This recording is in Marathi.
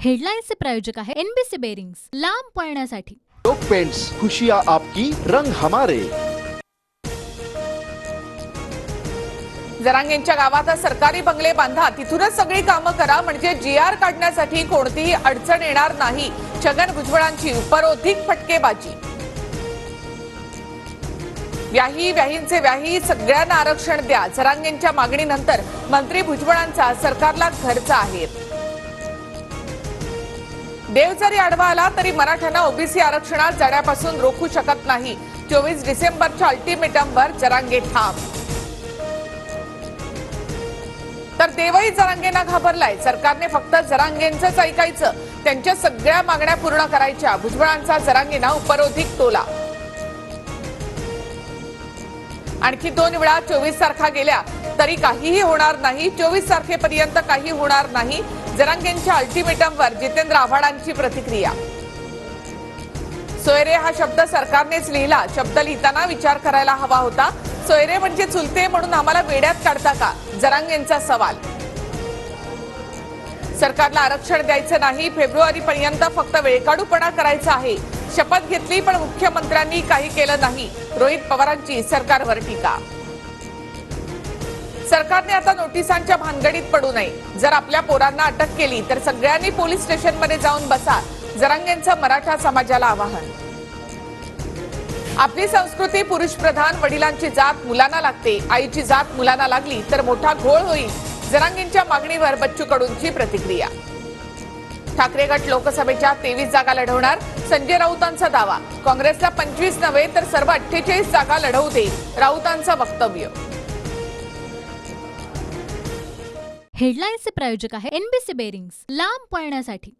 हेडलाइन्सचे प्रायोजक आहे एनबीसी बेरिंग्स, लांब पळण्यासाठी. लोक पेंट्स, खुशियां आपकी, रंग हमारे. जरांगेंच्या गावात सरकारी बंगले बांधा, तिथूनच सगळी कामं करा, म्हणजे जीआर काढण्यासाठी कोणतीही अडचण येणार नाही. छगन भुजबळांची उपरोधिक फटकेबाजी. व्याहींचे व्याही सगळ्यांना आरक्षण द्या. जरांगेंच्या मागणीनंतर मंत्री भुजबळांचा सरकारला घरचा आहे. देव जरी आडवा आला तरी मराठ्यांना ओबीसी आरक्षणात जाण्यापासून रोखू शकत नाही. 24 डिसेंबरच्या अल्टिमेटमवर जरांगे ठाम. तर देवही जरांगेंना घाबरलाय. सरकारने फक्त जरांगेंचंच ऐकायचं, त्यांच्या सगळ्या मागण्या पूर्ण करायच्या. भुजबळांचा जरांगेंना उपरोधिक टोला. आणखी 2 वेळा 24 तारखा गेल्या तरी काहीही होणार नाही. 24 तारखेपर्यंत काही होणार नाही. जरांगेंच्या अल्टिमेटमवर जितेंद्र आव्हाडांची प्रतिक्रिया. सोयरे हा शब्द सरकारनेच लिहिला. शब्द लिहिताना विचार करायला हवा होता. सोयरे म्हणजे चुलते म्हणून आम्हाला वेड्यात काढता का? जरांगेंचा सवाल. सरकारला आरक्षण द्यायचं नाही. फेब्रुवारीपर्यंत फक्त वेळकाढूपणा करायचा आहे. शपथ घेतली पण मुख्यमंत्र्यांनी काही केलं नाही. रोहित पवारांची सरकारवर टीका. सरकारने आता नोटिसांच्या भानगडीत पडू नये. जर आपल्या पोरांना अटक केली तर सगळ्यांनी पोलीस स्टेशनमध्ये जाऊन बसा. जरांगेंचं मराठा समाजाला आवाहन. आपली संस्कृती पुरुष प्रधान. वडिलांची जात मुलांना लागते, आईची जात मुलांना लागली तर मोठा घोळ होईल. जरांगेंच्या मागणीवर बच्चू कडूंची प्रतिक्रिया. ठाकरे गट लोकसभेच्या 23 जागा लढवणार. संजय राऊतांचा दावा. काँग्रेसला 25 नव्हे तर सर्व 48 जागा लढवू दे, राऊतांचं वक्तव्य. हेडलाइन्सचे प्रायोजक आहे एनबीसी बेरिंग्स, लांब पळण्यासाठी.